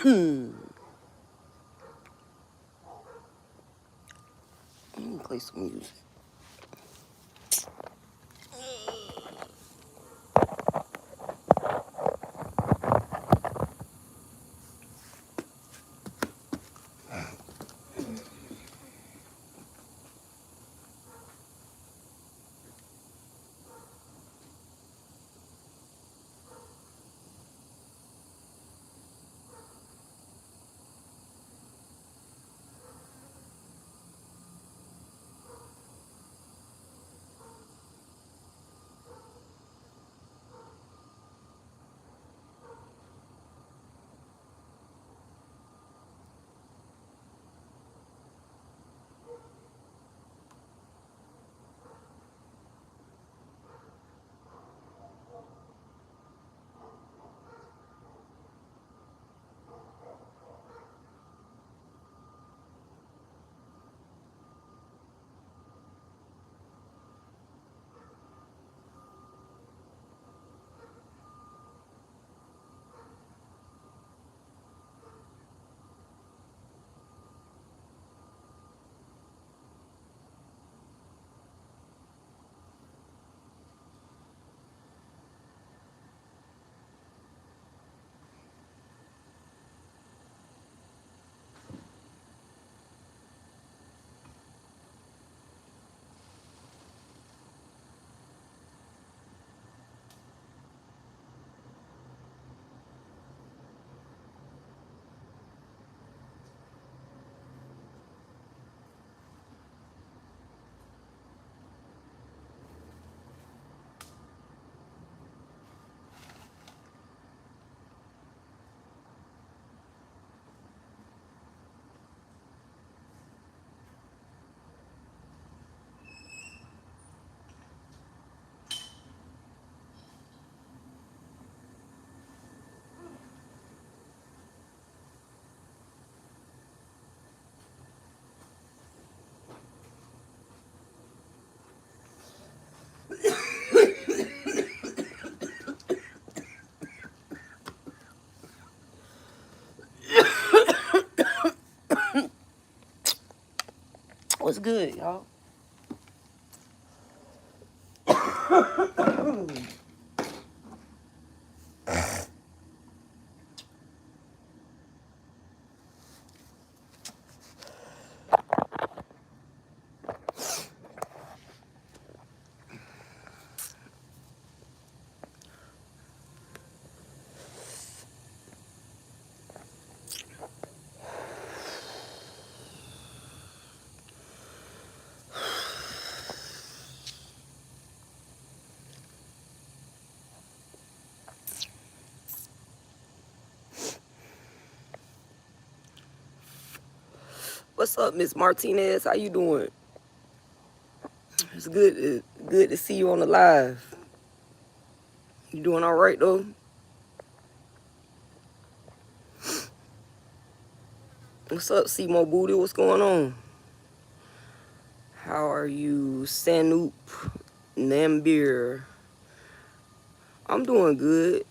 Let me play some music. What's good, y'all? What's up, Miss Martinez? How you doing? It's good to see you on the live. You doing all right though? What's up, Seymour Booty? What's going on? How are you, Sanoop Nambir? I'm doing good.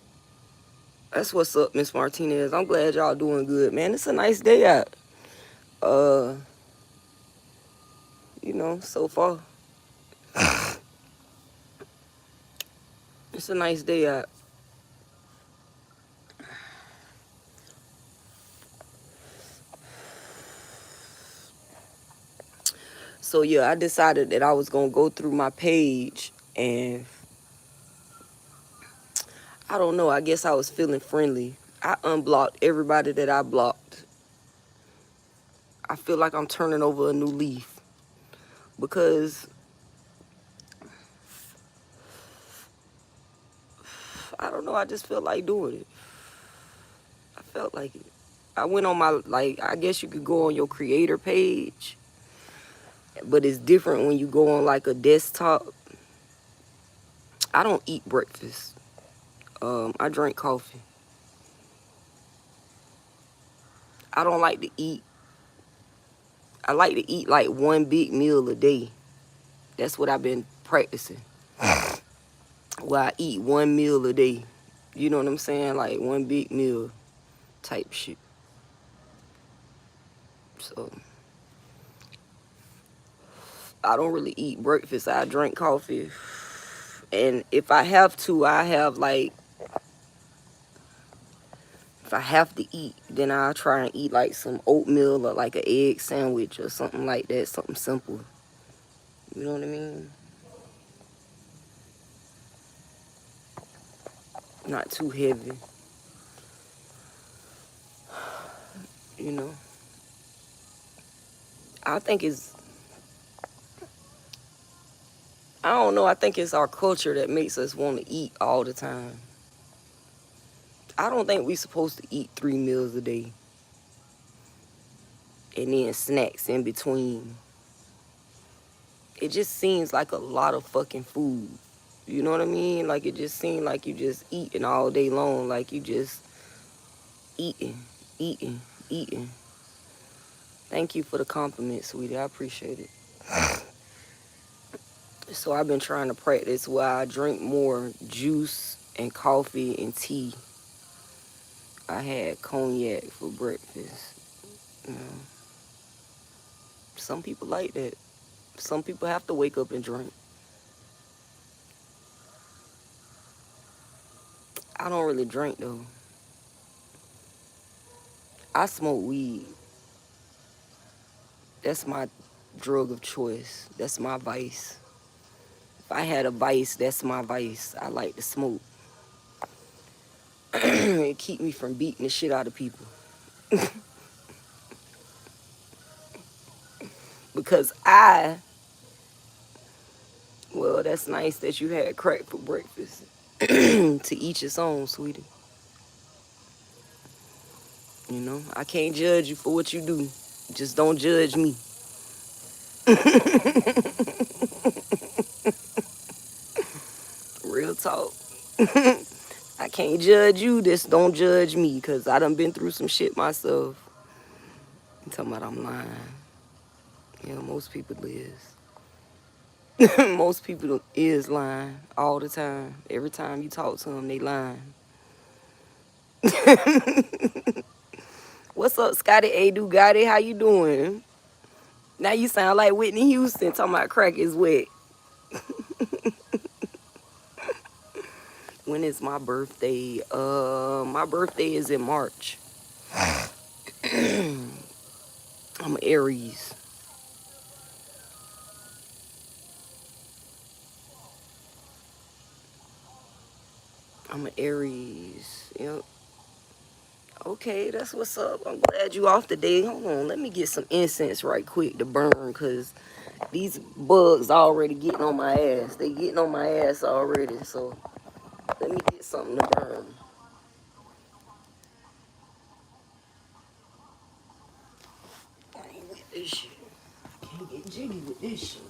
That's what's up, Miss Martinez. I'm glad y'all doing good, man. It's a nice day out. Uh, so far. It's a nice day out. So yeah, I decided that I was gonna go through my page and I don't know, I guess I was feeling friendly. I unblocked everybody that I blocked. I feel like I'm turning over a new leaf because I don't know, I just felt like doing it. I felt like it. I went on my, I guess you could go on your creator page, but it's different when you go on like a desktop. I don't eat breakfast. I drink coffee. I don't like to eat. I like to eat like one big meal a day. That's what I've been practicing. Where I eat one meal a day. You know what I'm saying? Like one big meal type shit. So I don't really eat breakfast. I drink coffee. And if I have to, I have like, if I have to eat, then I'll try and eat like some oatmeal or like an egg sandwich or something like that. Something simple. You know what I mean? Not too heavy. You know? I think it's, I don't know, I think it's our culture that makes us want to eat all the time. I don't think we're supposed to eat 3 meals a day and then snacks in between. It just seems like a lot of fucking food. You know what I mean? Like, it just seems like you just eating all day long. Like, you just eating, eating, eating. Thank you for the compliment, sweetie. I appreciate it. So I've been trying to practice where I drink more juice and coffee and tea. I had cognac for breakfast. You know, some people like that. Some people have to wake up and drink. I don't really drink though. I smoke weed. That's my drug of choice. That's my vice. If I had a vice, that's my vice. I like to smoke. It keep me from beating the shit out of people. Because well, that's nice that you had crack for breakfast. To each its own, sweetie. You know, I can't judge you for what you do. Just don't judge me. Real talk. I can't judge you, just don't judge me, because I done been through some shit myself. You talking about I'm lying. Yeah, most people is. Most people is lying all the time. Every time you talk to them, they lying. What's up, Scotty A. Dugatti? How you doing? Now you sound like Whitney Houston talking about crack is wet. When is my birthday? My birthday is in March. I'm Aries. I'm an Aries. Yep. Okay, that's what's up. I'm glad you off today. Hold on, let me get some incense right quick to burn, because these bugs already getting on my ass. They getting on my ass already, so let me get something to burn. I ain't with this shit. Can't get jiggy with this shit.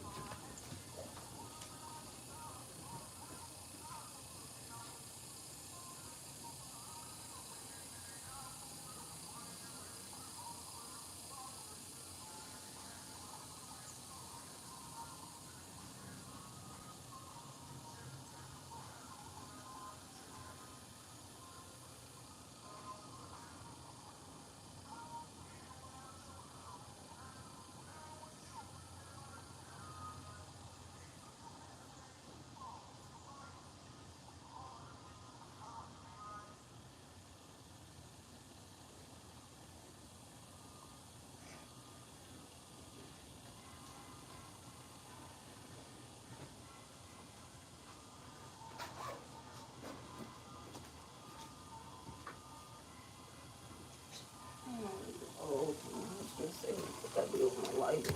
Oh, okay. I was gonna say, what that be with my lighter?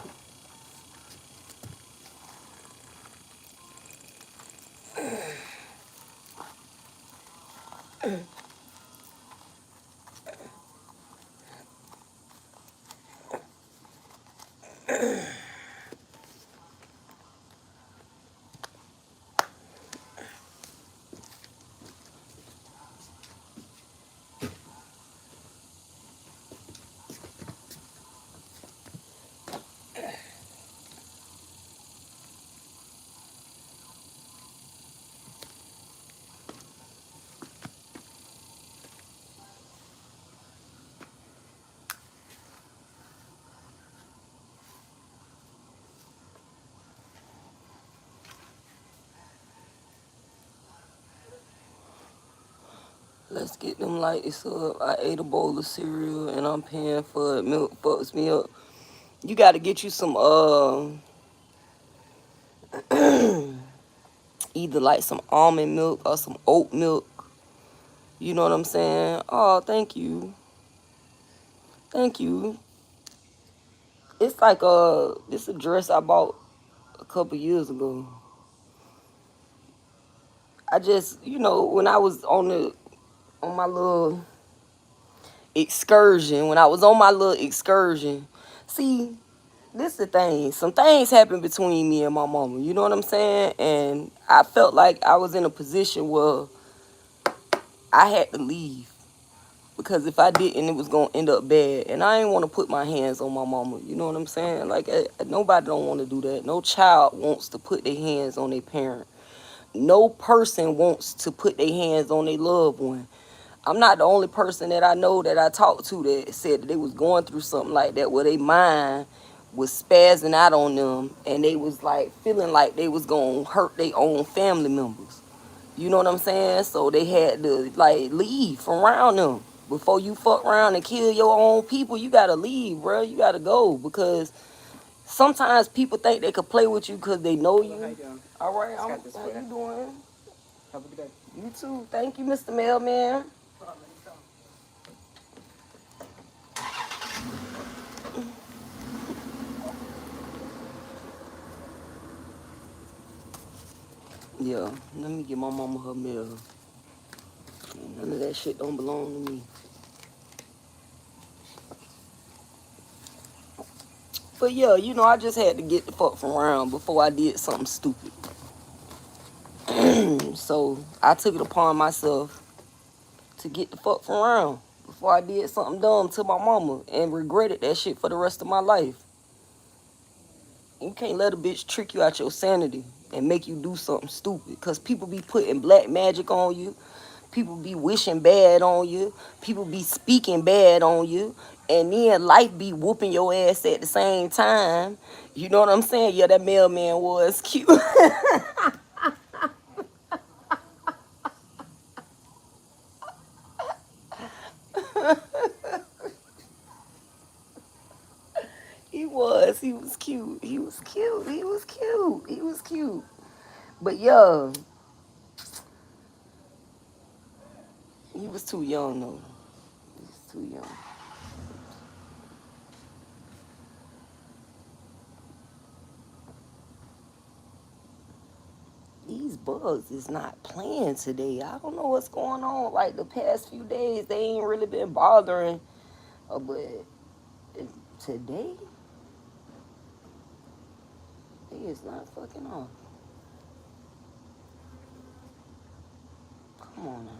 Let's get them lights up. I ate a bowl of cereal and I'm paying for it. Milk fucks me up. You gotta get you some either like some almond milk or some oat milk. You know what I'm saying? Oh, thank you. Thank you. It's like this a dress I bought a couple years ago. I just, when I was on my little excursion, when I was on my little excursion, see, this the thing. Some things happened between me and my mama. You know what I'm saying? And I felt like I was in a position where I had to leave. Because if I didn't, it was gonna end up bad, and I ain't want to put my hands on my mama. You know what I'm saying? Like nobody don't want to do that. No child wants to put their hands on their parent. No person wants to put their hands on their loved one. I'm not the only person that I know that I talked to that said that they was going through something like that, where their mind was spazzing out on them, and they was like feeling like they was gonna hurt their own family members. You know what I'm saying? So they had to like leave from around them. Before you fuck around and kill your own people, you gotta leave, bro. You gotta go, because sometimes people think they could play with you because they know you. All right, how you doing? Have a good day. You too. Thank you, Mr. Mailman. Yeah, let me get my mama her mail. None of that shit don't belong to me. But yeah, I just had to get the fuck from around before I did something stupid. So I took it upon myself to get the fuck from around before I did something dumb to my mama and regretted that shit for the rest of my life. You can't let a bitch trick you out your sanity and make you do something stupid, because people be putting black magic on you. People be wishing bad on you. People be speaking bad on you. And then life be whooping your ass at the same time. You know what I'm saying? Yeah, that mailman was cute. He was. He was cute. He was cute. He was cute. He was cute. But yeah, he was too young though. He was too young. These bugs is not playing today. I don't know what's going on. Like the past few days, they ain't really been bothering. But today, he is not fucking off. Come on now.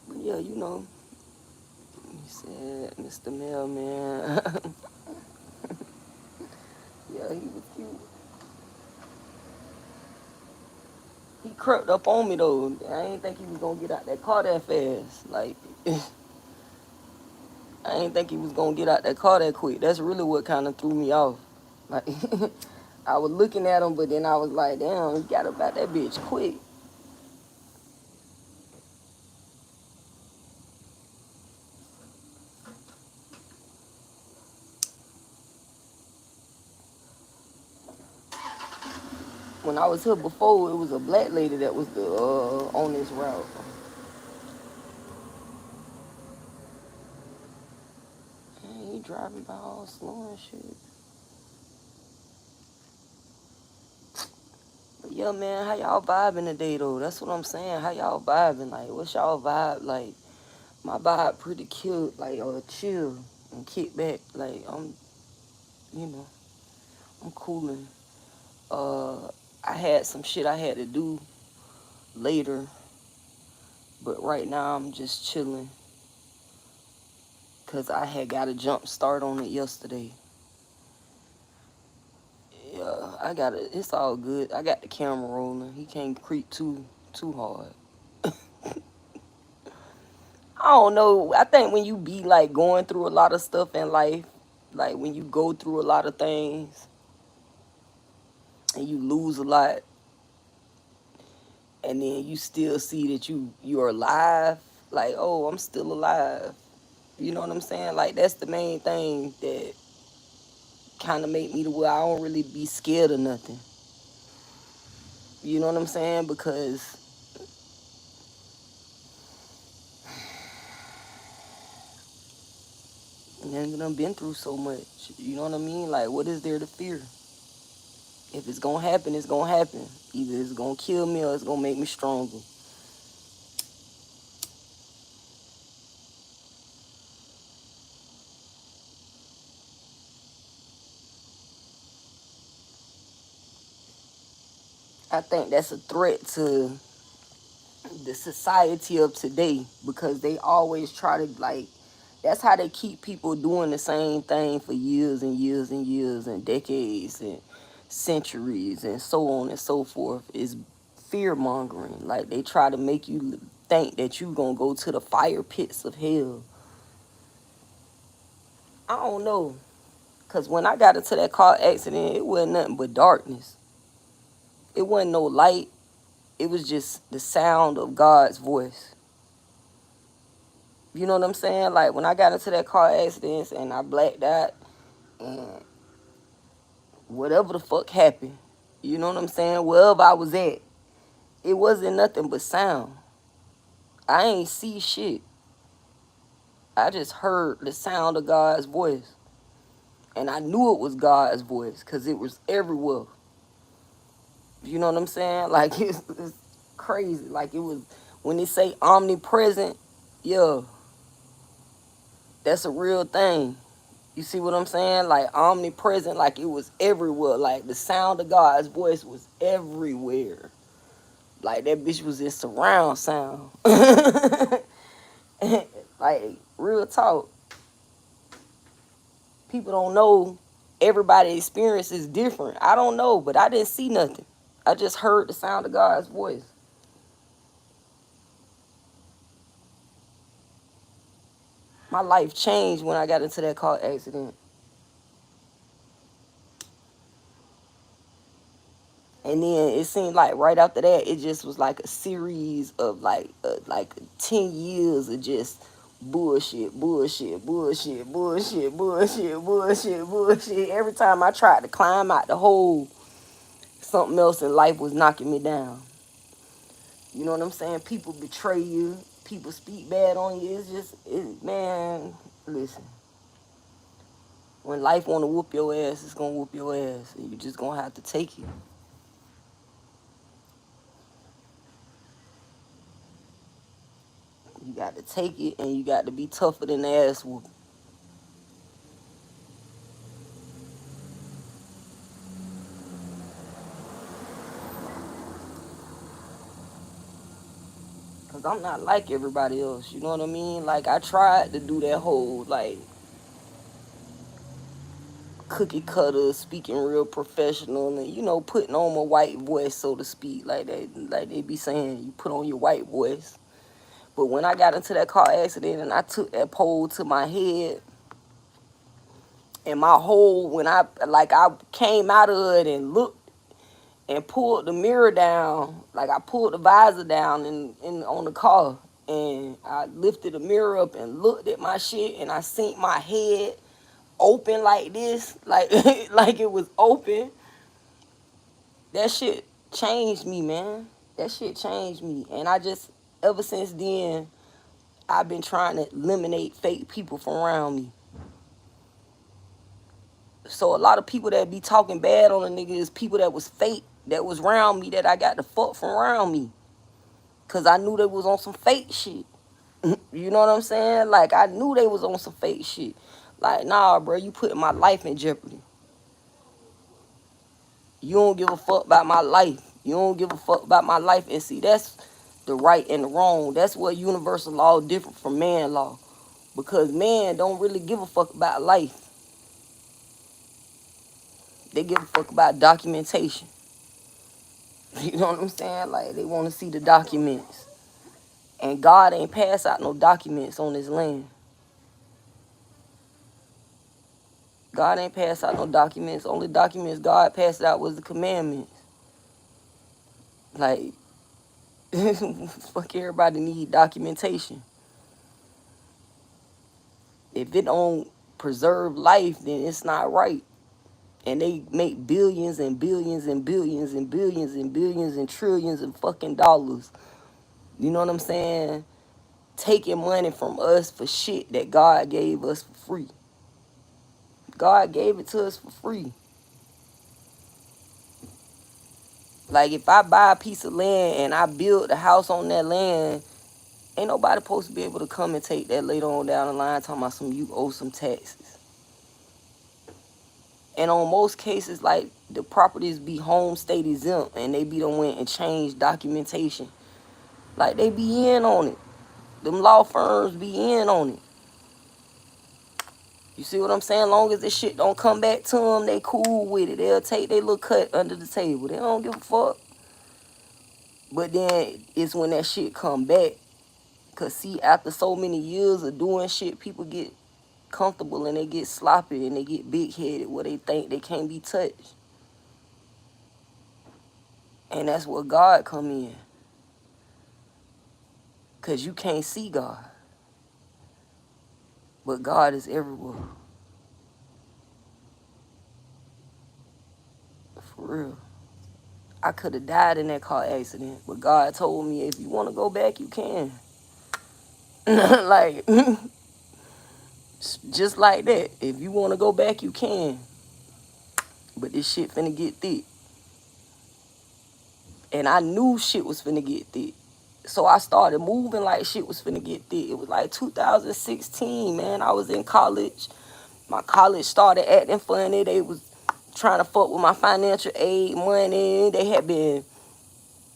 But yeah, he said, Mr. Mailman. Yeah, he was cute. He crept up on me though. I ain't think he was gonna get out that car that fast. Like, I ain't think he was gonna get out that car that quick. That's really what kind of threw me off. Like, I was looking at him, but then I was like, damn, he got up out that bitch quick. When I was here before, it was a black lady that was the on this route. Man, he driving by all slow and shit. But yeah, man, how y'all vibing today though? That's what I'm saying. How y'all vibing? Like, what's y'all vibe? Like, my vibe pretty cute, like chill and kick back. Like you know, I'm cooling. I had some shit I had to do later, but right now I'm just chilling, cause I had got a jump start on it yesterday. Yeah, I got it. It's all good. I got the camera rolling. He can't creep too hard. I don't know. I think when you be like going through a lot of stuff in life, like when you go through a lot of things, and you lose a lot, and then you still see that you're alive, like, oh, I'm still alive. You know what I'm saying? Like, that's the main thing that kind of make me to where I don't really be scared of nothing. You know what I'm saying? Because nigga done been through so much. You know what I mean? Like, what is there to fear? If it's gonna happen, it's gonna happen. Either it's gonna kill me or it's gonna make me stronger. I think that's a threat to the society of today, because they always try to, like, that's how they keep people doing the same thing for years and years and years and decades and centuries and so on and so forth, is fear mongering. Like, they try to make you think that you gonna go to the fire pits of hell. I don't know, because when I got into that car accident, it wasn't nothing but darkness. It wasn't no light. It was just the sound of God's voice. You know what I'm saying? Like, when I got into that car accident and I blacked out and whatever the fuck happened, you know what I'm saying? Wherever I was at, it wasn't nothing but sound. I ain't see shit. I just heard the sound of God's voice. And I knew it was God's voice because it was everywhere. You know what I'm saying? Like, it's crazy. Like, it was, when they say omnipresent, yeah, that's a real thing. You see what I'm saying? Like, omnipresent, like it was everywhere. Like, the sound of God's voice was everywhere. Like, that bitch was in surround sound. Like, real talk. People don't know. Everybody's experience is different. I don't know, but I didn't see nothing. I just heard the sound of God's voice. My life changed when I got into that car accident. And then it seemed like right after that, it just was like a series of like 10 years of just bullshit, bullshit, bullshit, bullshit, bullshit, bullshit, bullshit. Every time I tried to climb out the hole, something else in life was knocking me down. You know what I'm saying? People betray you. People speak bad on you. It's just, man, listen. When life want to whoop your ass, it's going to whoop your ass. And you just going to have to take it. You got to take it, and you got to be tougher than the ass whoop. Because I'm not like everybody else. You know what I mean? Like, I tried to do that whole, like, cookie cutter, speaking real professional, and, you know, putting on my white voice, so to speak. Like they be saying, you put on your white voice. But when I got into that car accident and I took that pole to my head, and my whole, when I came out of it and looked and pulled the mirror down, like I pulled the visor down in on the car, and I lifted the mirror up and looked at my shit, and I seen my head open like this, like like it was open. That shit changed me, man. That shit changed me. And I just, ever since then, I've been trying to eliminate fake people from around me. So a lot of people that be talking bad on a nigga is people that was fake, that was around me, that I got the fuck from around me. Cause I knew they was on some fake shit. You know what I'm saying? Like, I knew they was on some fake shit. Like, nah, bro, you putting my life in jeopardy. You don't give a fuck about my life. You don't give a fuck about my life. And see, that's the right and the wrong. That's what universal law different from man law. Because man don't really give a fuck about life. They give a fuck about documentation. You know what I'm saying? Like, they want to see the documents. And God ain't pass out no documents on this land. God ain't passed out no documents. Only documents God passed out was the commandments. Like, fuck everybody need documentation. If it don't preserve life, then it's not right. And they make billions and billions and billions and billions and billions and trillions of fucking dollars. You know what I'm saying? Taking money from us for shit that God gave us for free. God gave it to us for free. Like, if I buy a piece of land and I build a house on that land, ain't nobody supposed to be able to come and take that later on down the line talking about some you owe some taxes. And on most cases, like, the properties be home state exempt and they be done went and changed documentation. Like, they be in on it. Them law firms be in on it. You see what I'm saying? Long as this shit don't come back to them, they cool with it. They'll take their little cut under the table. They don't give a fuck. But then it's when that shit come back. Because, see, after so many years of doing shit, people get comfortable and they get sloppy and they get big-headed where they think they can't be touched. And that's where God come in. Because you can't see God. But God is everywhere. For real. I could have died in that car accident. But God told me, if you want to go back, you can. Like, just like that. If you want to go back, you can. But this shit finna get thick. And I knew shit was finna get thick. So I started moving like shit was finna get thick. It was like 2016, man. I was in college. My college started acting funny. They was trying to fuck with my financial aid money. They had been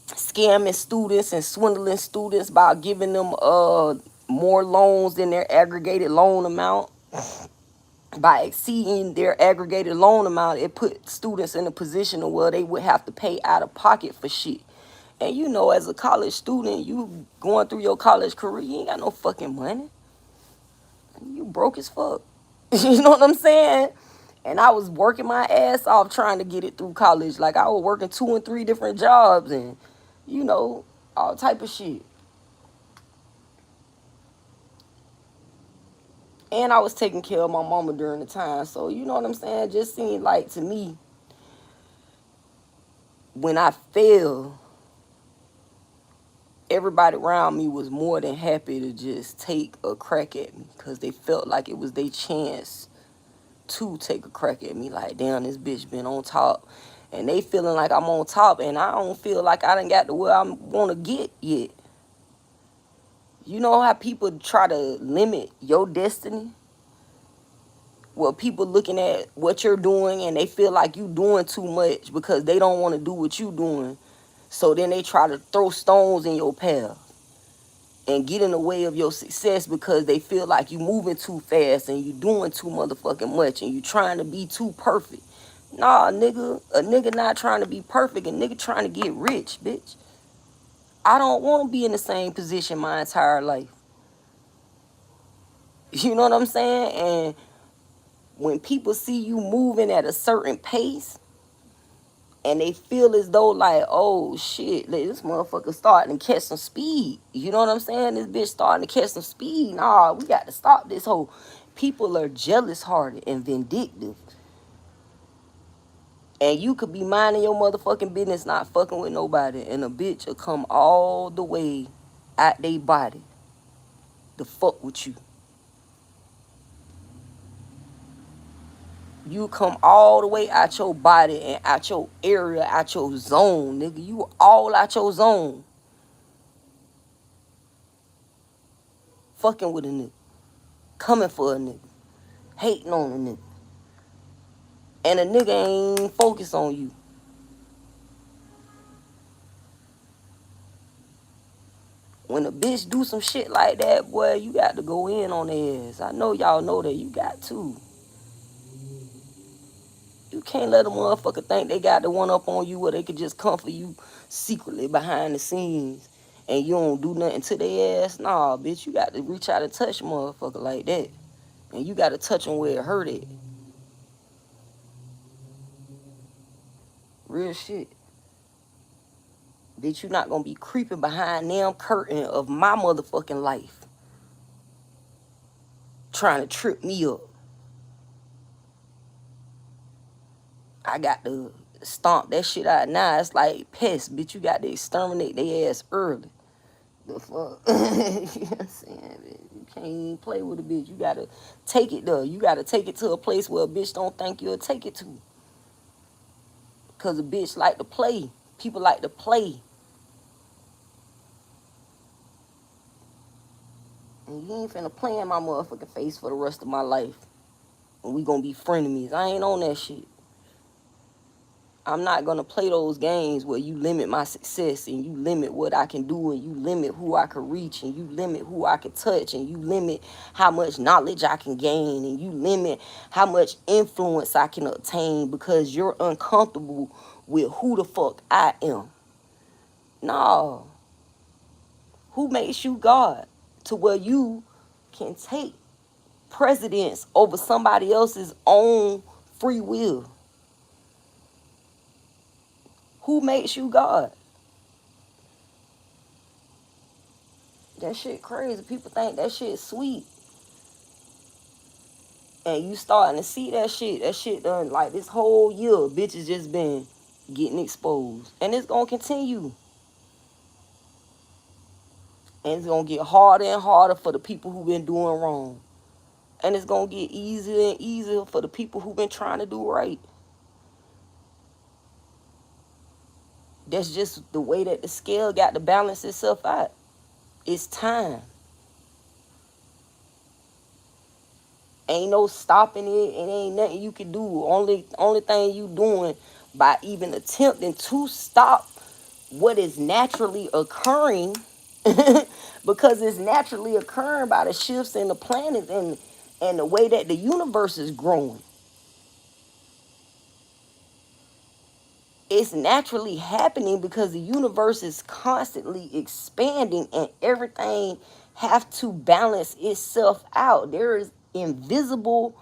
scamming students and swindling students by giving them more loans than their aggregated loan amount. By exceeding their aggregated loan amount, it put students in a position where they would have to pay out of pocket for shit. And you know, as a college student, you going through your college career, you ain't got no fucking money. You broke as fuck. You know what I'm saying? And I was working my ass off trying to get it through college. Like, I was working 2 and 3 different jobs and, you know, all type of shit. And I was taking care of my mama during the time. So, you know what I'm saying? Just seemed like, to me, when I failed, everybody around me was more than happy to just take a crack at me because they felt like it was their chance to take a crack at me. Like, damn, this bitch been on top. And they feeling like I'm on top, and I don't feel like I done got to where I want to get yet. You know how people try to limit your destiny? Well, people looking at what you're doing and they feel like you doing too much because they don't want to do what you doing. So then they try to throw stones in your path and get in the way of your success because they feel like you moving too fast and you doing too motherfucking much and you trying to be too perfect. Nah, nigga, a nigga not trying to be perfect, a nigga trying to get rich, bitch. I don't want to be in the same position my entire life. You know what I'm saying? And when people see you moving at a certain pace and they feel as though like, oh shit, this motherfucker starting to catch some speed. You know what I'm saying? This bitch starting to catch some speed. Nah, we got to stop this whole. People are jealous hearted and vindictive. And you could be minding your motherfucking business, not fucking with nobody, and a bitch will come all the way out they body to fuck with you. You come all the way out your body and out your area, out your zone, nigga. You all out your zone. Fucking with a nigga. Coming for a nigga. Hating on a nigga. And a nigga ain't focused on you. When a bitch do some shit like that, boy, you got to go in on their ass. I know y'all know that. You got to. You can't let a motherfucker think they got the one up on you where they could just come for you secretly behind the scenes and you don't do nothing to their ass. Nah, bitch, you got to reach out and touch a motherfucker like that. And you got to touch them where it hurt at. Real shit. Bitch, you not gonna be creeping behind them curtain of my motherfucking life. Trying to trip me up. I got to stomp that shit out now. It's like pests, bitch. You got to exterminate their ass early. The fuck? You know what I'm saying? You can't even play with a bitch. You got to take it though. You got to take it to a place where a bitch don't think you'll take it to. Because a bitch like to play. People like to play. And you ain't finna play in my motherfucking face for the rest of my life. And we gonna be frenemies. I ain't on that shit. I'm not gonna play those games where you limit my success and you limit what I can do and you limit who I can reach and you limit who I can touch and you limit how much knowledge I can gain and you limit how much influence I can obtain because you're uncomfortable with who the fuck I am. No. Who makes you God to where you can take precedence over somebody else's own free will? Who makes you God? That shit crazy. People think that shit sweet. And you starting to see that shit. That shit done like this whole year. Bitches just been getting exposed. And it's gonna continue. And it's gonna get harder and harder for the people who been doing wrong. And it's gonna get easier and easier for the people who been trying to do right. That's just the way that the scale got to balance itself out. It's time. Ain't no stopping it, and ain't nothing you can do. Only thing you doing by even attempting to stop what is naturally occurring, because it's naturally occurring by the shifts in the planets and the way that the universe is growing. It's naturally happening because the universe is constantly expanding and everything have to balance itself out. There is invisible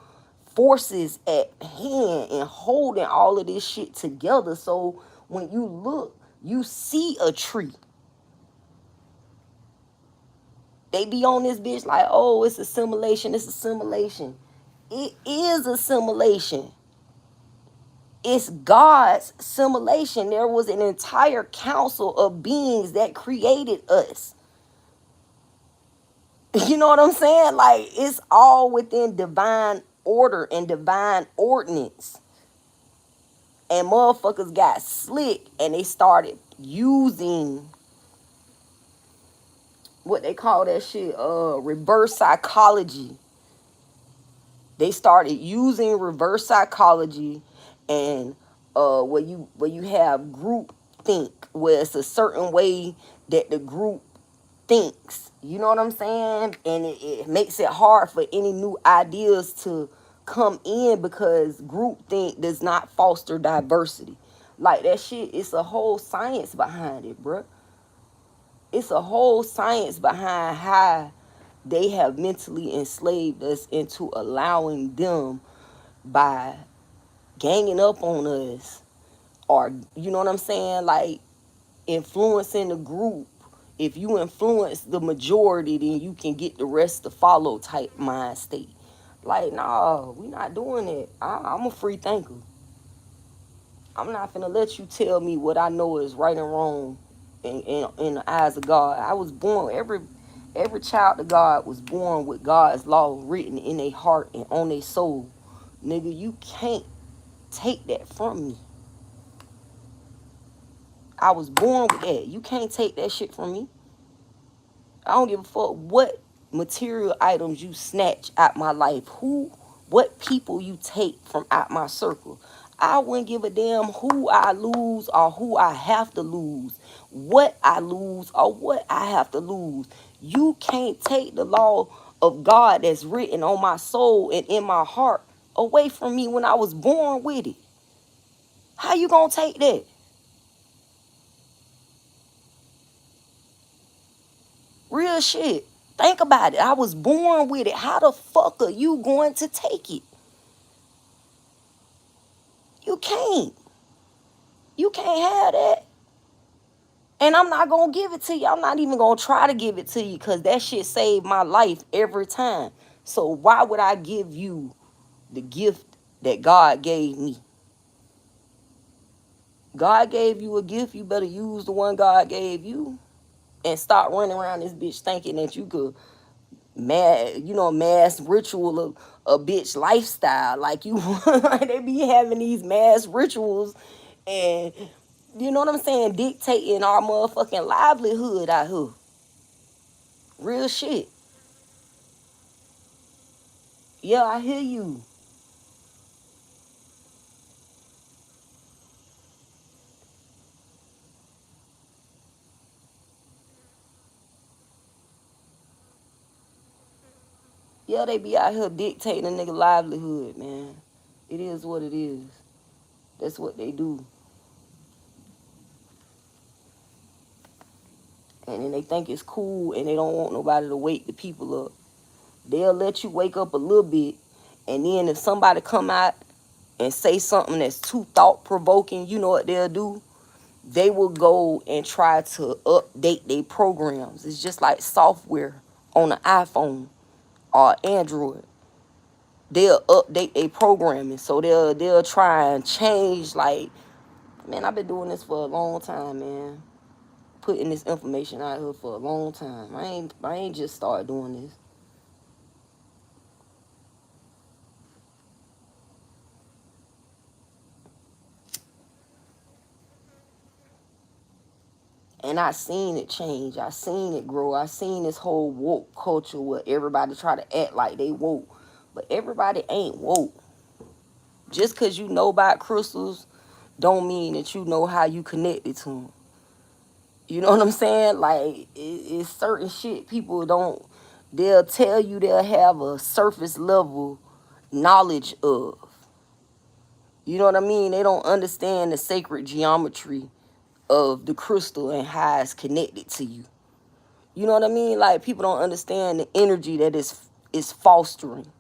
forces at hand and holding all of this shit together. So when you look, you see a tree. They be on this bitch like, oh, it's assimilation, it's assimilation. It is assimilation. It's God's simulation. There was an entire council of beings that created us. You know what I'm saying? Like, it's all within divine order and divine ordinance. And motherfuckers got slick and they started using what they call that shit, reverse psychology. They started using reverse psychology and where you have group think, where it's a certain way that the group thinks. You know what I'm saying? And it makes it hard for any new ideas to come in because group think does not foster diversity. Like that shit, it's a whole science behind it, bruh. It's a whole science behind how they have mentally enslaved us into allowing them by ganging up on us or, you know what I'm saying, like influencing the group. If you influence the majority, then you can get the rest to follow type mind state. Like, nah, we not doing it. I'm a free thinker. I'm not finna let you tell me what I know is right and wrong in the eyes of God. I was born, every child of God was born with God's law written in their heart and on their soul. Nigga, you can't take that from me. I was born with that. You can't take that shit from me. I don't give a fuck what material items you snatch out my life. What people you take from out my circle. I wouldn't give a damn who I lose or who I have to lose. What I lose or what I have to lose. You can't take the law of God that's written on my soul and in my heart away from me when I was born with it. How you gonna take that? Real shit. Think about it. I was born with it. How the fuck are you going to take it? You can't. You can't have that. And I'm not going to give it to you. I'm not even going to try to give it to you because that shit saved my life every time. So why would I give you the gift that God gave me? God gave you a gift. You better use the one God gave you and stop running around this bitch thinking that you could mass ritual a bitch lifestyle. Like you, like they be having these mass rituals and you know what I'm saying, dictating our motherfucking livelihood out here. Real shit. Yeah, I hear you. Yeah, they be out here dictating a nigga livelihood, man. It is what it is. That's what they do. And then they think it's cool and they don't want nobody to wake the people up. They'll let you wake up a little bit, and then if somebody come out and say something that's too thought-provoking, you know what they'll do? They will go and try to update their programs. It's just like software on an iPhone or Android. They'll update their programming. So they'll try and change, like, man, I've been doing this for a long time, man. Putting this information out here for a long time. I ain't just started doing this. And I seen it change. I seen it grow. I seen this whole woke culture where everybody try to act like they woke. But everybody ain't woke. Just because you know about crystals don't mean that you know how you connected to them. You know what I'm saying? Like, it's certain shit people don't, they'll tell you they'll have a surface level knowledge of. You know what I mean? They don't understand the sacred geometry of the crystal and how it's connected to you. You know what I mean? Like, people don't understand the energy that is fostering.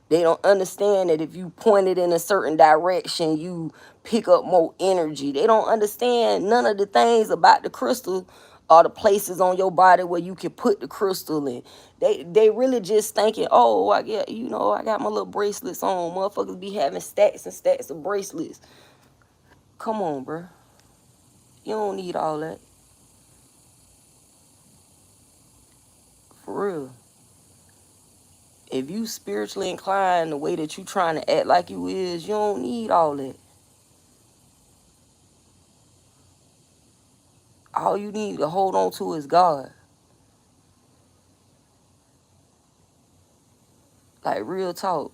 They don't understand that if you point it in a certain direction, you pick up more energy. They don't understand none of the things about the crystal or the places on your body where you can put the crystal in. They really just thinking, oh, I got my little bracelets on. Motherfuckers be having stacks and stacks of bracelets. Come on, bro. You don't need all that. For real. If you spiritually inclined the way that you trying to act like you is, you don't need all that. All you need to hold on to is God. Like, real talk.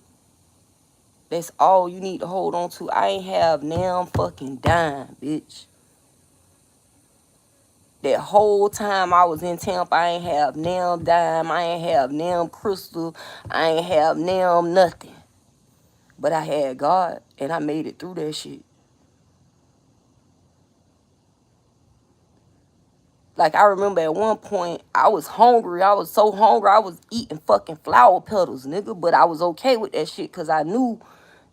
That's all you need to hold on to. I ain't have damn fucking dime, bitch. That whole time I was in Tampa, I ain't have damn dime. I ain't have damn crystal. I ain't have damn nothing. But I had God, and I made it through that shit. Like, I remember at one point, I was hungry. I was so hungry, I was eating fucking flower petals, nigga. But I was okay with that shit because I knew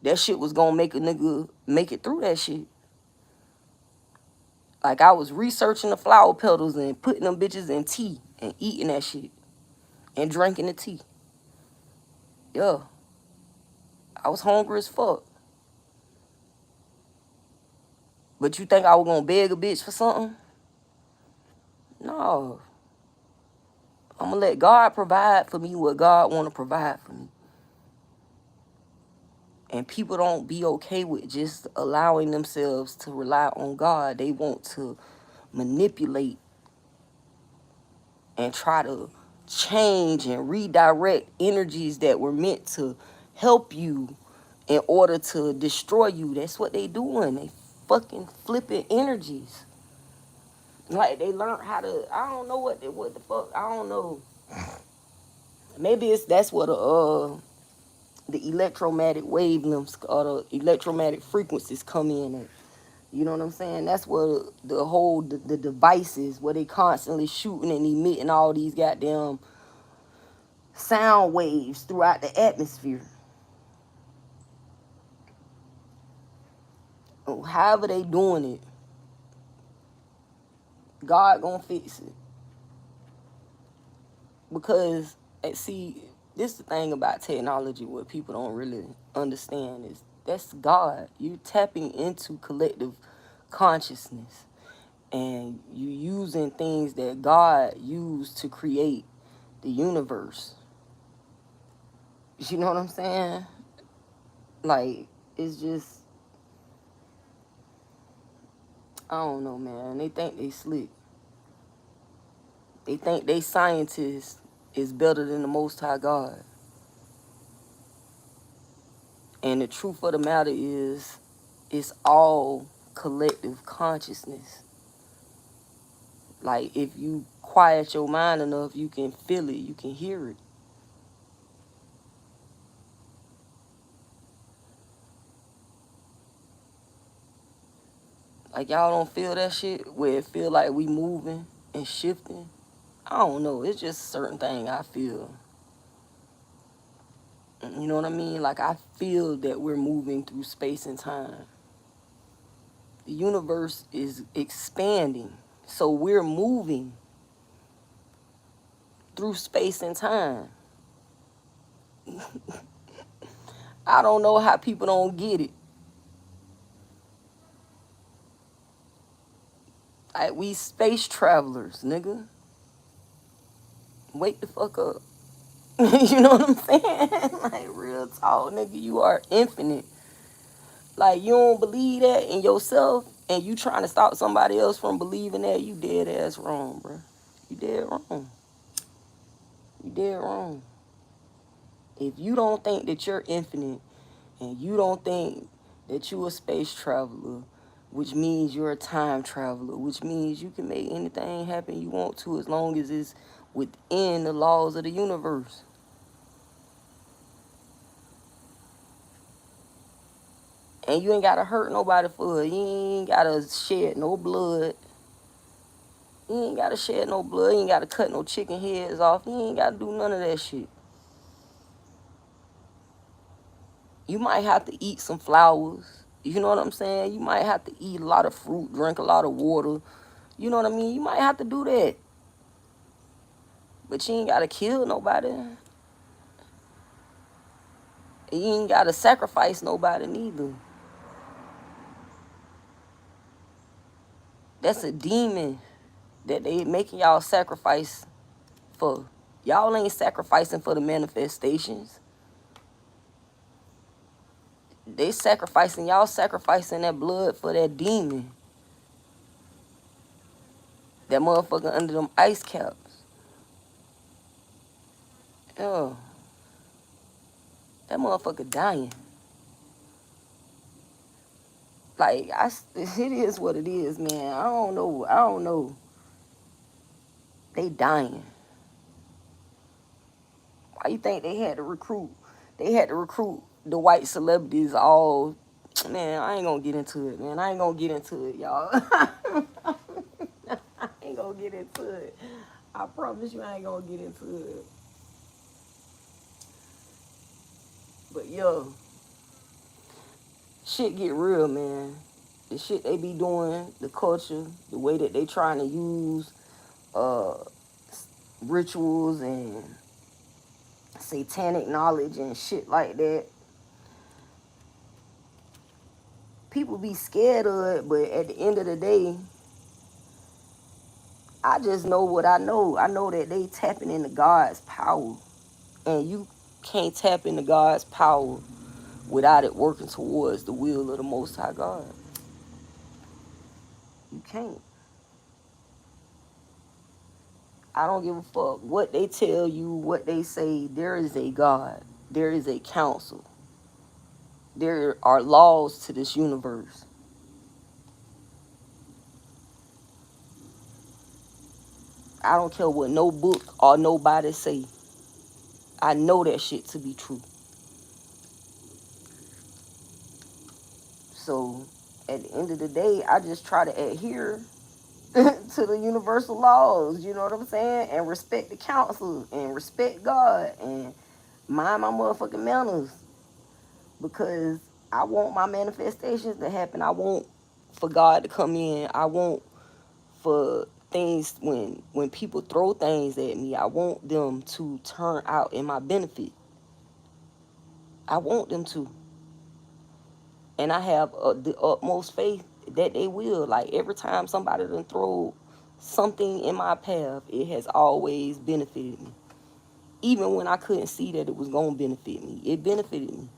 that shit was gonna make a nigga make it through that shit. Like, I was researching the flower petals and putting them bitches in tea and eating that shit and drinking the tea. Yeah, I was hungry as fuck. But you think I was gonna beg a bitch for something? No. I'm gonna let God provide for me what God wanna provide for me. And people don't be okay with just allowing themselves to rely on God. They want to manipulate and try to change and redirect energies that were meant to help you in order to destroy you. That's what they doing. They fucking flipping energies. Like, they learned how to, I don't know what the fuck, I don't know. Maybe that's what the electromagnetic wavelengths or the electromagnetic frequencies come in at. You know what I'm saying? That's where the devices where they constantly shooting and emitting all these goddamn sound waves throughout the atmosphere. however they doing it, God gonna fix it. Because, see, this is the thing about technology, what people don't really understand is that's God. You tapping into collective consciousness, and you using things that God used to create the universe. You know what I'm saying? Like, it's just, I don't know, man. They think they slick. They think they scientists is better than the Most High God. And the truth of the matter is, it's all collective consciousness. Like, if you quiet your mind enough, you can feel it, you can hear it. Like, y'all don't feel that shit where it feel like we moving and shifting? I don't know. It's just a certain thing I feel. You know what I mean? Like, I feel that we're moving through space and time. The universe is expanding. So we're moving through space and time. I don't know how people don't get it. Like, we space travelers, nigga. Wake the fuck up. You know what I'm saying? Like, real talk, nigga. You are infinite. Like, you don't believe that in yourself, and you trying to stop somebody else from believing that, you dead ass wrong, bro. You dead wrong. You dead wrong. If you don't think that you're infinite, and you don't think that you a space traveler, which means you're a time traveler, which means you can make anything happen you want to as long as it's within the laws of the universe. And you ain't gotta hurt nobody for it. You ain't gotta shed no blood. You ain't gotta shed no blood. You ain't gotta cut no chicken heads off. You ain't gotta do none of that shit. You might have to eat some flowers. You know what I'm saying? You might have to eat a lot of fruit, drink a lot of water. You know what I mean? You might have to do that. But you ain't gotta kill nobody. You ain't gotta sacrifice nobody neither. That's a demon that they making y'all sacrifice for. Y'all ain't sacrificing for the manifestations. They sacrificing, y'all sacrificing that blood for that demon. That motherfucker under them ice caps. Yeah. That motherfucker dying. Like, it is what it is, man. I don't know. They dying. Why you think they had to recruit? They had to recruit the white celebrities all. Man, I ain't gonna get into it, man. I ain't gonna get into it, y'all. I ain't gonna get into it. I promise you I ain't gonna get into it. But yo, shit get real, man. The shit they be doing, the culture, the way that they trying to use uh rituals and satanic knowledge and shit like that. People be scared of it, but at the end of the day, I just know what I know. I know that they tapping into God's power. And you can't tap into God's power without it working towards the will of the Most High God. You can't. I don't give a fuck what they tell you, what they say. There is a God. There is a council. There are laws to this universe. I don't care what no book or nobody say. I know that shit to be true. So at the end of the day, I just try to adhere to the universal laws, you know what I'm saying? And respect the council and respect God and mind my motherfucking manners. Because I want my manifestations to happen. I want for God to come in. I want for things when people throw things at me, I want them to turn out in my benefit. I want them to. And I have the utmost faith that they will. Like every time somebody done throw something in my path, it has always benefited me. Even when I couldn't see that it was going to benefit me, it benefited me.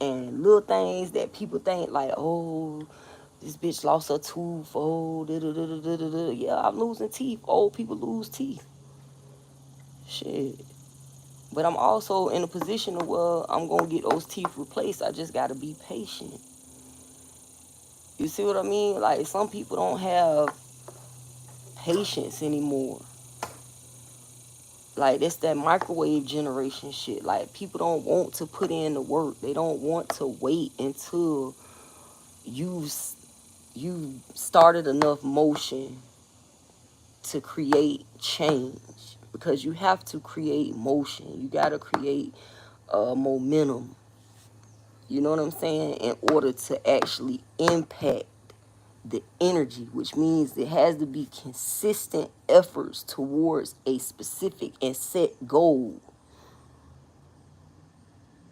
And little things that people think like, oh, this bitch lost her tooth. Oh, da da da da da da. Yeah, I'm losing teeth. Old people lose teeth. Shit. But I'm also in a position of where I'm going to get those teeth replaced. I just got to be patient. You see what I mean? Like, some people don't have patience anymore. Like, that's that microwave generation shit. Like, people don't want to put in the work. They don't want to wait until you started enough motion to create change. Because you have to create motion. You got to create momentum. You know what I'm saying? In order to actually impact the energy, which means it has to be consistent efforts towards a specific and set goal,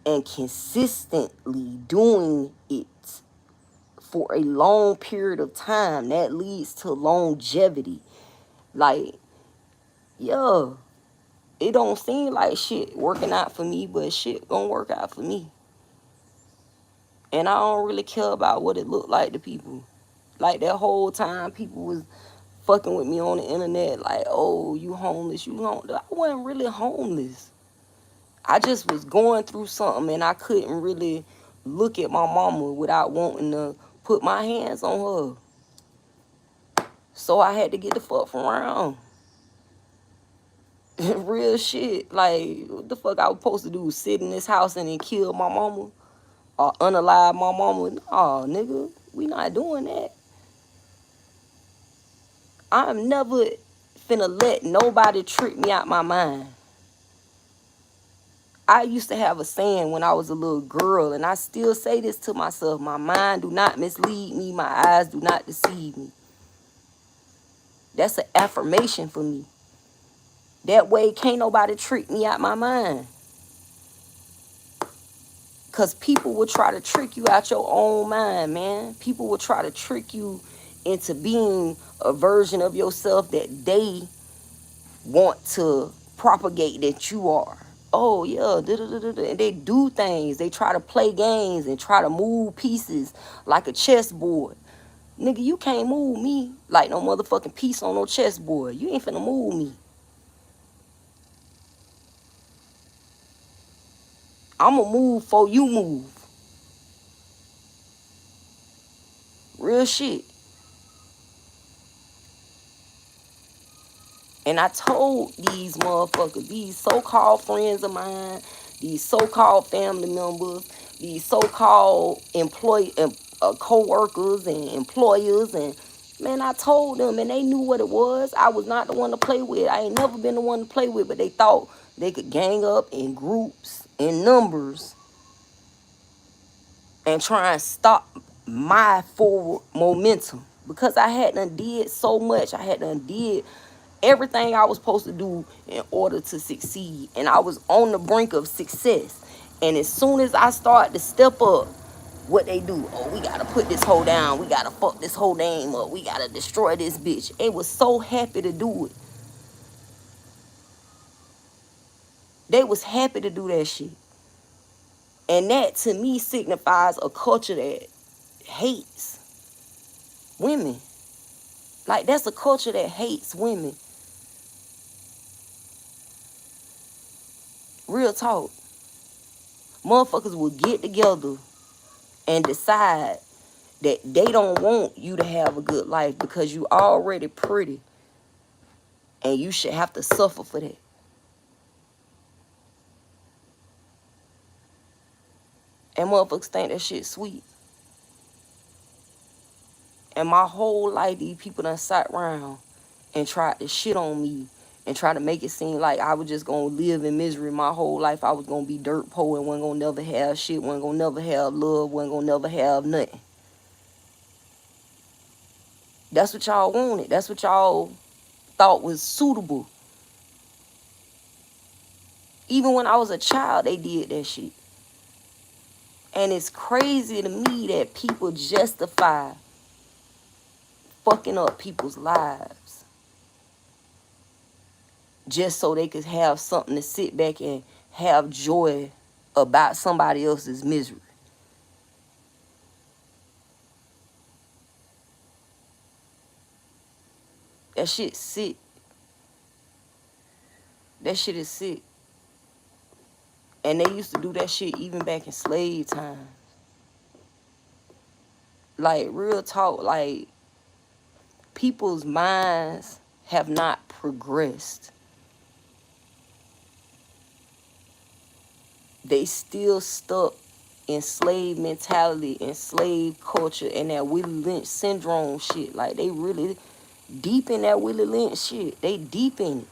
and consistently doing it for a long period of time. That leads to longevity. Like, yeah, it don't seem like shit working out for me, but shit gonna work out for me. And I don't really care about what it looked like to people. Like, that whole time people was fucking with me on the internet, like, oh, you homeless, you homeless. I wasn't really homeless. I just was going through something and I couldn't really look at my mama without wanting to put my hands on her. So I had to get the fuck from around. Real shit. Like, what the fuck I was supposed to do? Sit in this house and then kill my mama? Or unalive my mama? Nah, nigga. We not doing that. I'm never finna let nobody trick me out my mind. I used to have a saying when I was a little girl, and I still say this to myself: my mind do not mislead me, my eyes do not deceive me. That's an affirmation for me. That way can't nobody trick me out my mind. Because people will try to trick you out your own mind, man. People will try to trick you into being a version of yourself that they want to propagate that you are. Oh yeah, and they do things. They try to play games and try to move pieces like a chessboard. Nigga, you can't move me like no motherfucking piece on no chessboard. You ain't finna move me. I'ma move before you move. Real shit. And I told these motherfuckers, these so-called friends of mine, these so-called family members, these so-called co-workers and employers, and man, I told them and they knew what it was. I was not the one to play with. I ain't never been the one to play with, but they thought they could gang up in groups, in numbers, and try and stop my forward momentum. Because I had done did so much. I had done did everything I was supposed to do in order to succeed. And I was on the brink of success. And as soon as I start to step up, what they do, oh, we gotta put this hoe down. We gotta fuck this whole name up. We gotta destroy this bitch. They was so happy to do it. They was happy to do that shit. And that to me signifies a culture that hates women. Like, that's a culture that hates women. Real talk. Motherfuckers will get together and decide that they don't want you to have a good life because you already pretty and you should have to suffer for that. And motherfuckers think that shit sweet. And my whole life, these people done sat around and tried to shit on me and try to make it seem like I was just gonna live in misery my whole life. I was gonna be dirt poor and wasn't gonna never have shit, wasn't gonna never have love, wasn't gonna never have nothing. That's what y'all wanted. That's what y'all thought was suitable. Even when I was a child, they did that shit. And it's crazy to me that people justify fucking up people's lives just so they could have something to sit back and have joy about somebody else's misery. That shit sick. That shit is sick. And they used to do that shit even back in slave time. Like, real talk, like, people's minds have not progressed. They still stuck in slave mentality and slave culture and that Willie Lynch syndrome shit. Like, they really deep in that Willie Lynch shit. They deep in it.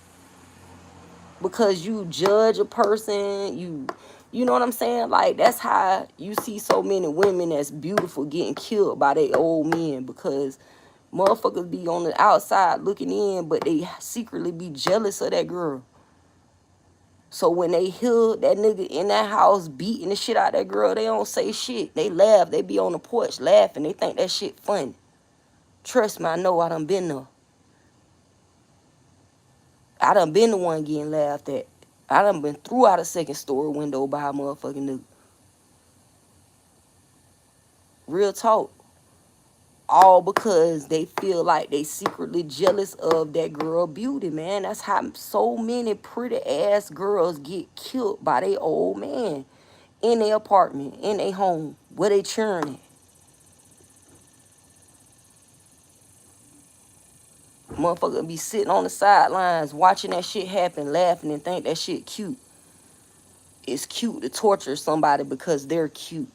Because you judge a person, you know what I'm saying? Like, that's how you see so many women that's beautiful getting killed by their old men, because motherfuckers be on the outside looking in, but they secretly be jealous of that girl. So when they hear that nigga in that house beating the shit out of that girl, they don't say shit. They laugh. They be on the porch laughing. They think that shit funny. Trust me, I know. I done been there. I done been the one getting laughed at. I done been threw out a second story window by a motherfucking nigga. Real talk. All because they feel like they secretly jealous of that girl beauty, man. That's how so many pretty ass girls get killed by their old man in their apartment, in their home, where they churning at. Motherfucker be sitting on the sidelines watching that shit happen, laughing and think that shit cute. It's cute to torture somebody because they're cute.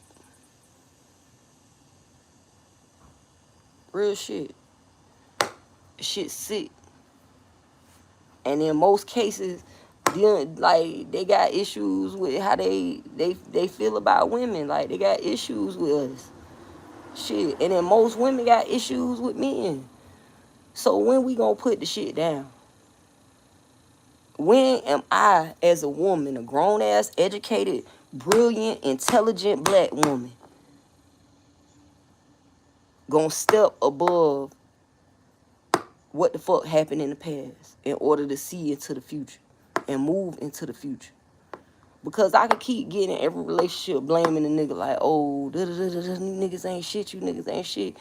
Real shit. Shit sick. And in most cases, like, they got issues with how they feel about women. Like, they got issues with us. Shit. And then most women got issues with men. So when we gonna put the shit down? When am I, as a woman, a grown-ass, educated, brilliant, intelligent black woman, gonna step above what the fuck happened in the past in order to see into the future and move into the future? Because I could keep getting in every relationship blaming the nigga like, oh, niggas ain't shit, you niggas ain't shit.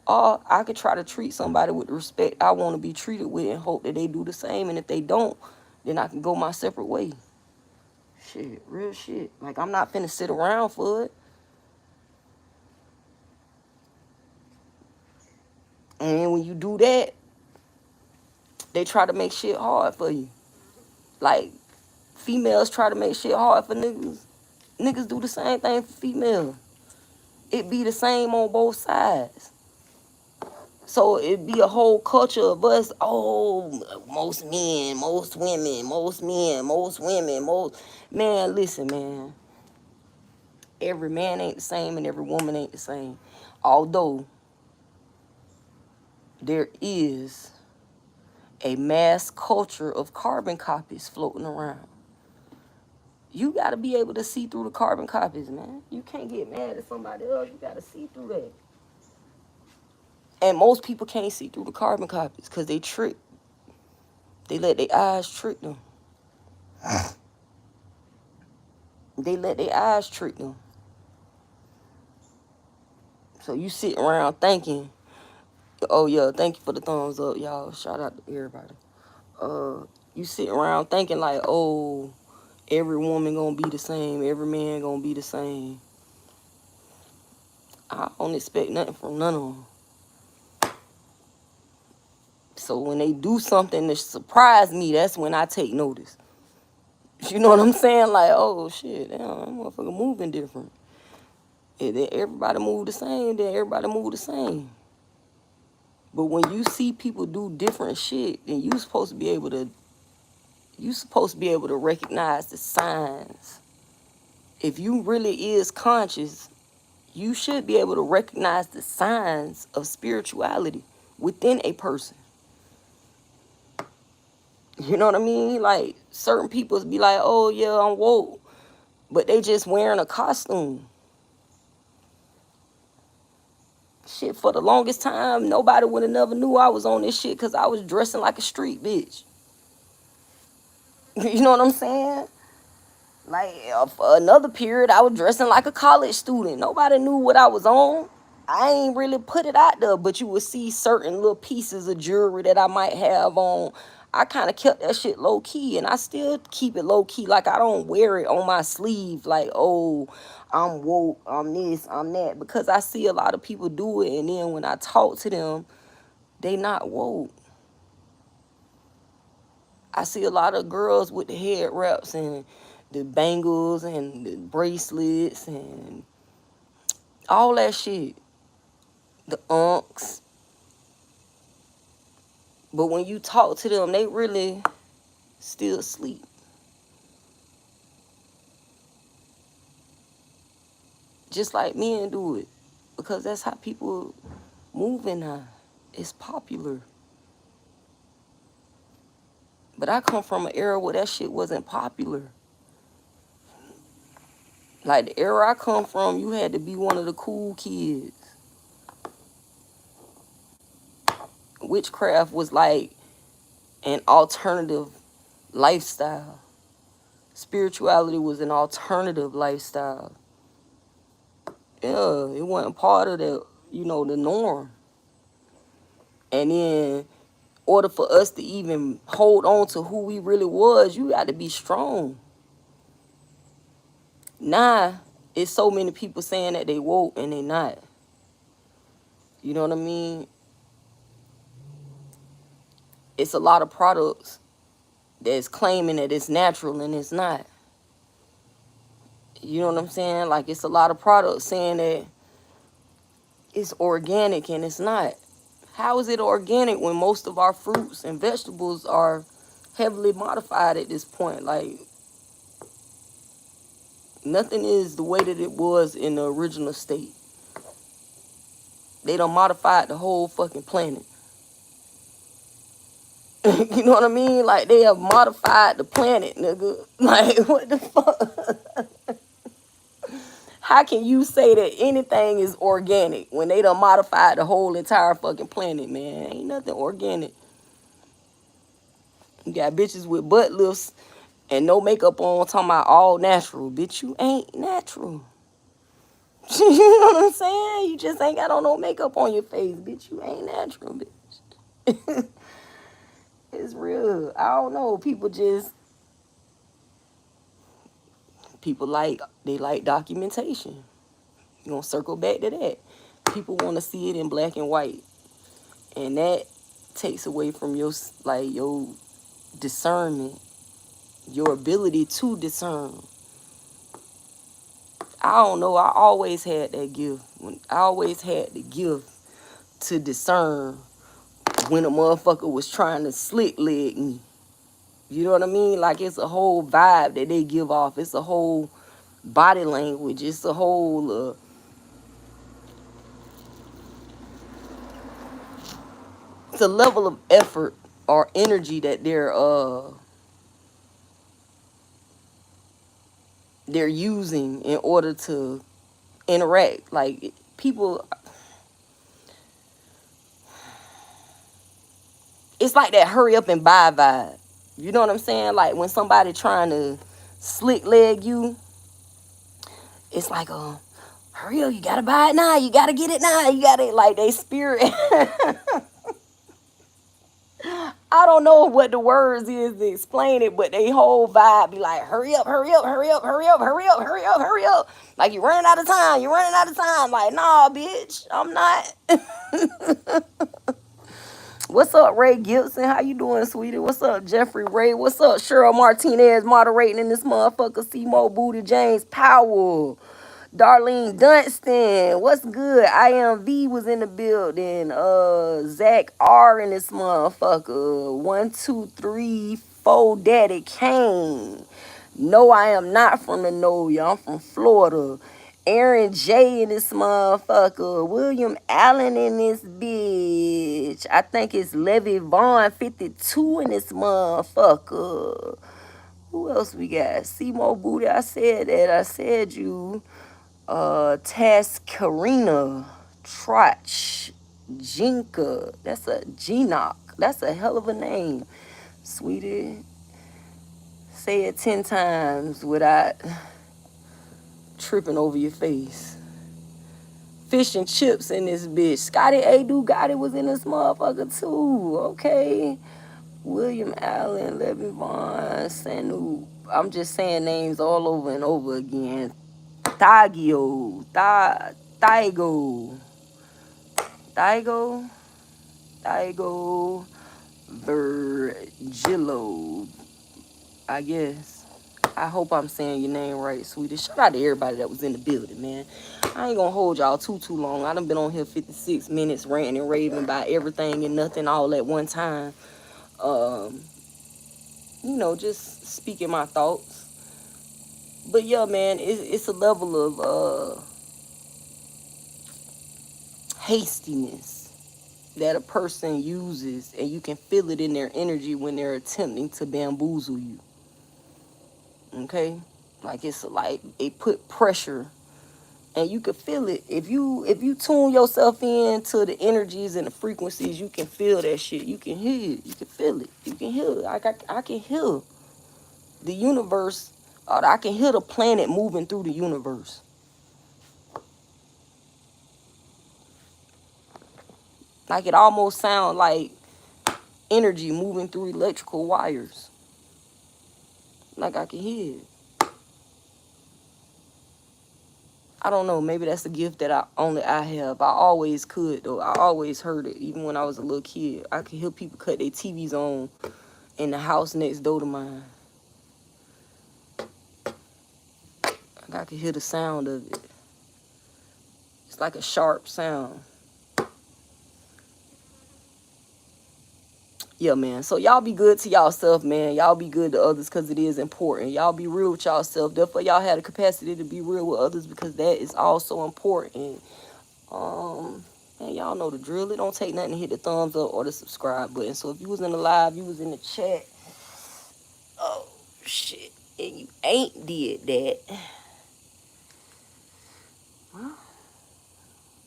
Or I could try to treat somebody with the respect I want to be treated with and hope that they do the same. And if they don't, then I can go my separate way. Shit, real shit. Like, I'm not finna sit around for it. And then when you do that, they try to make shit hard for you. Like, females try to make shit hard for niggas. Niggas do the same thing for females. It be the same on both sides. So it be a whole culture of us, oh, most men, most women, most men, most women, most... Man, listen, man. Every man ain't the same and every woman ain't the same. Although there is a mass culture of carbon copies floating around. You got to be able to see through the carbon copies, man. You can't get mad at somebody else. You got to see through that. And most people can't see through the carbon copies because they trick. They let their eyes trick them. They let their eyes trick them. So you sit around thinking, oh yeah, thank you for the thumbs up, y'all. Shout out to everybody. You sit around thinking like, oh, every woman gonna be the same, every man gonna be the same. I don't expect nothing from none of them. So when they do something to surprise me, that's when I take notice. You know what I'm saying? Like, oh shit, damn, that motherfucker moving different. If everybody move the same, then everybody move the same. But when you see people do different shit, then you supposed to be able to You supposed to be able to recognize the signs. If you really is conscious, you should be able to recognize the signs of spirituality within a person. You know what I mean? Like, certain people be like, oh yeah, I'm woke, but they just wearing a costume. Shit, for the longest time, nobody would have never knew I was on this shit because I was dressing like a street bitch. You know what I'm saying? Like, for another period, I was dressing like a college student. Nobody knew what I was on. I ain't really put it out there, but you would see certain little pieces of jewelry that I might have on. I kind of kept that shit low key, and I still keep it low key. Like, I don't wear it on my sleeve, like, oh, I'm woke, I'm this, I'm that, because I see a lot of people do it, and then when I talk to them, they not woke. I see a lot of girls with the head wraps and the bangles and the bracelets and all that shit. The unks. But when you talk to them, they really still asleep. Just like men do it. Because that's how people moving now. It's popular. But I come from an era where that shit wasn't popular. Like, the era I come from, you had to be one of the cool kids. Witchcraft was like an alternative lifestyle. Spirituality was an alternative lifestyle. Yeah, it wasn't part of the, the norm. And then, in order for us to even hold on to who we really was, you got to be strong. Now, it's so many people saying that they woke and they not. You know what I mean? It's a lot of products that's claiming that it's natural and it's not. You know what I'm saying? Like, it's a lot of products saying that it's organic and it's not. How is it organic when most of our fruits and vegetables are heavily modified at this point? Like, nothing is the way that it was in the original state. They done modified the whole fucking planet. You know what I mean? Like, they have modified the planet, nigga. Like, what the fuck? How can you say that anything is organic when they done modified the whole entire fucking planet, man? Ain't nothing organic. You got bitches with butt lifts and no makeup on talking about all natural. Bitch, you ain't natural. You know what I'm saying? You just ain't got on no makeup on your face. Bitch, you ain't natural, bitch. It's real. I don't know. They like documentation. You gonna circle back to that. People want to see it in black and white. And that takes away from your discernment, your ability to discern. I don't know. I always had that gift. I always had the gift to discern when a motherfucker was trying to slick leg me. You know what I mean? Like, it's a whole vibe that they give off. It's a whole body language. It's a whole it's a level of effort or energy that they're using in order to interact. Like, people, it's like that hurry up and buy vibe. You know what I'm saying? Like, when somebody trying to slick leg you, it's like, hurry up, you gotta buy it now, you gotta get it now, you gotta, like, they spirit. I don't know what the words is to explain it, but they whole vibe be like, hurry up, hurry up, hurry up, hurry up, hurry up, hurry up, hurry up. Like, you're running out of time, you're running out of time. Like, nah, bitch, I'm not. What's up, Ray Gibson? How you doing, sweetie? What's up, Jeffrey Ray? What's up, Cheryl Martinez moderating in this motherfucker? Seymour Booty, James Powell, Darlene Dunstan, what's good? IMV was in the building. Zach R in this motherfucker. 1, 2, 3, 4. Daddy Kane. No, I am not from the Kneonja. I'm from Florida. Aaron J in this motherfucker. William Allen in this bitch. I think it's Levy Vaughn 52 in this motherfucker. Who else we got? Seymour Booty. I said that. I said you. Task Karina. Trotch. Jinka. That's a Genoc. That's a hell of a name. Sweetie. Say it 10 times without tripping over your face. Fish and chips in this bitch. Scotty A. Gotti was in this motherfucker too. Okay. William Allen, Levy Vaughn, Sanu. I'm just saying names all over and over again. Thagio. Thaigo. Virgillo. I guess. I hope I'm saying your name right, sweetie. Shout out to everybody that was in the building, man. I ain't gonna hold y'all too long. I done been on here 56 minutes ranting and raving about everything and nothing all at one time. You know, just speaking my thoughts. But yeah, man, it's a level of hastiness that a person uses, and you can feel it in their energy when they're attempting to bamboozle you. Okay? Like it's like they put pressure, and you can feel it. If you tune yourself in to the energies and the frequencies, you can feel that shit. You can hear it. You can feel it. You can hear it. I can hear the universe. I can hear the planet moving through the universe. Like it almost sounds like energy moving through electrical wires. Like I can hear it. I don't know, maybe that's a gift that I have. I always could though. I always heard it, even when I was a little kid. I could hear people cut their TVs on in the house next door to mine. I could hear the sound of it. It's like a sharp sound. Yeah, man. So y'all be good to y'allself, man. Y'all be good to others because it is important. Y'all be real with y'allself. Therefore, y'all have the capacity to be real with others because that is also important. And y'all know the drill. It don't take nothing to hit the thumbs up or the subscribe button. So if you was in the live, you was in the chat. Oh, shit. And you ain't did that. Well,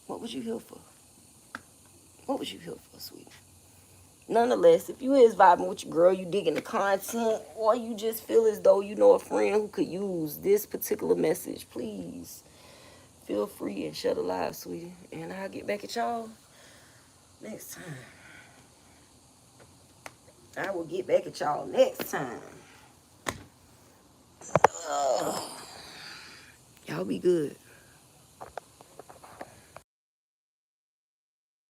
what was you here for? What was you here for, sweetie? Nonetheless, if you is vibing with your girl, you digging the content, or you just feel as though you know a friend who could use this particular message, please feel free and share the live, sweetie. And I'll get back at y'all next time. I will get back at y'all next time. Y'all be good.